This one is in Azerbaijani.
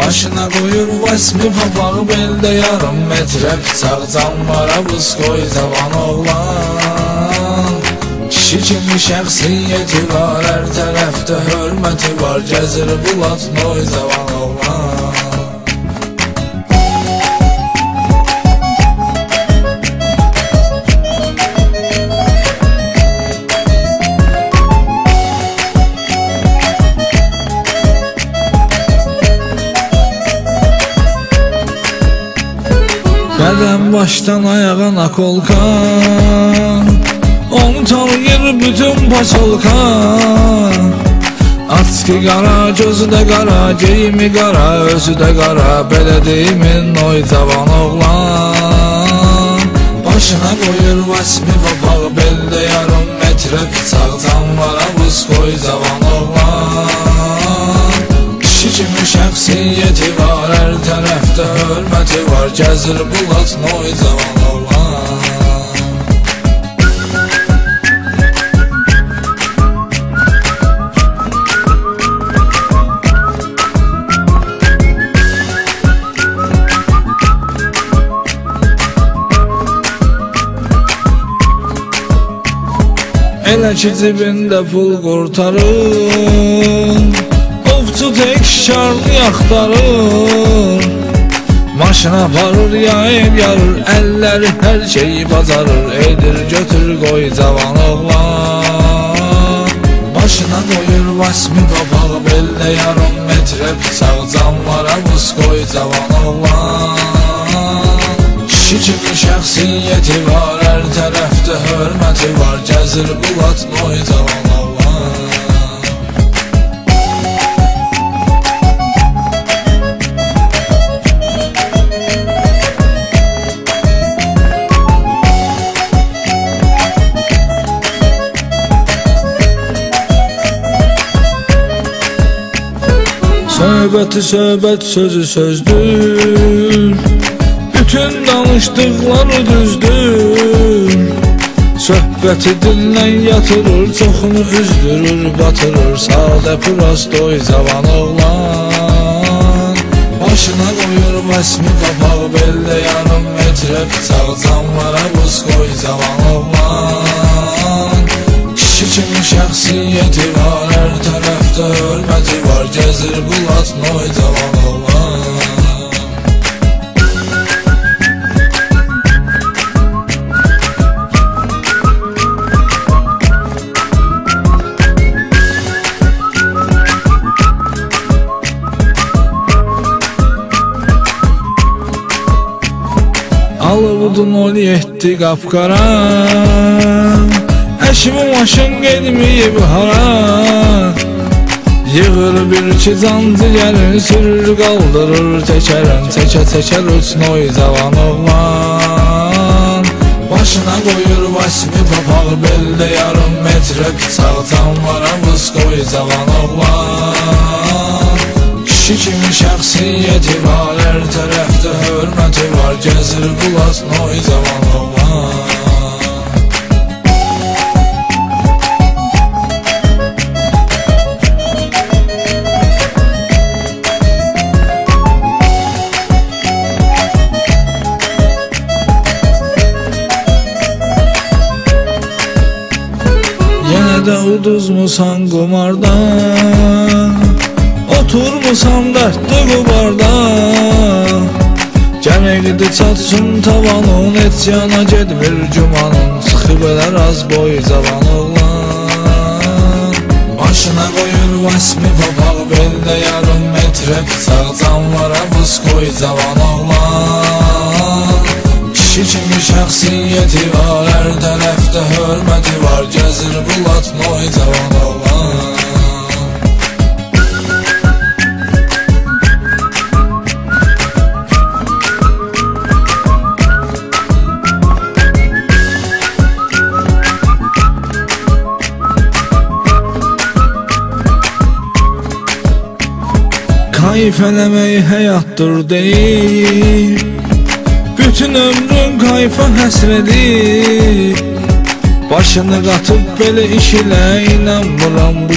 Başına qoyur vasmi papağı beldə yarım metrə bıçaq canlara buz qoy cavan oğlan. Kişi kimi şəxsiyyəti var, hər tərəfdə hörməti var, gəzir bulat noy cavan oğlan. Qədəm başdan ayağa nakolka, onu tanıyır bütün paçolka. Açki qara, gözü də qara, geyimi qara, özü də qara, belə deyimin oy cavan oğlan. Başına qoyur vasmi papağı beldə yarım metrə bıçaq canlara buz qoy cavan oğlan. Kişi kimi şəxsiyyəti var, hər tərəfdə hörməti var, gəzir bulat noy cavan oğlan. Elə ki cibində pul qurtarır, ovçu tək şarlı yaxtarır. Maşına aparır, yayıb yarır, əlləri hər şeyi bacarır, edir götür qoy cavan oğlan. Başına qoyur vasmi papağı beldə yarım metrə bıçaq canlara buz qoy cavan oğlan. Kişi kimi şəxsiyyəti var, hər tərəfdə hörməti var, gəzir bulat noy cavan oğlan. Söhbəti söhbət, sözü sözdür, bütün danışdıqları düzdür. Söhbəti dinlən yatırır, çoxunu üzdürür, batırır, sadə prost oy cavan oğlan. Başına qoyur vasmi papağı beldə yarım metrə bıçaq canlara buz qoy cavan oğlan. Kişi kimi şəxsiyyəti var, hər tərəfdə hörməti var, gəzir bulat noy cavan oğlan. Alıvudun ol yetdi qapqara, əşimi maşın gedməyib hara. Yığır bir iki cancı gəlin, sürür qaldırır təkərin, təkə-təkər uçun oy cavan oğlan. Başına qoyur vasmi papağı beldə yarım metrə bıçaq canlara buz qoy cavan oğlan. Kişi kimi şəxsiyyəti var, hər tərəfdə hörməti var, gəzir bulat noy cavan oğlan. Yenə də uduzmusan qumardan, oturmusan dərddə qubarda. Gəməkdi çatsın tavanın, heç yana gedmir gümanın, çıxıb elər az boy cavan oğlan. Başına qoyur vasmi papağı beldə yarım metrə bıçaq canlara buz qoy cavan oğlan. Kişi kimi şəxsiyyəti var, hər tərəfdə hörməti var, gəzir bulat noy cavan oğlan. Kayf eləmək həyatdır deyir, bütün ömrün kayfa həsrədir. Başını qatıb belə iş ilə inanmıram bu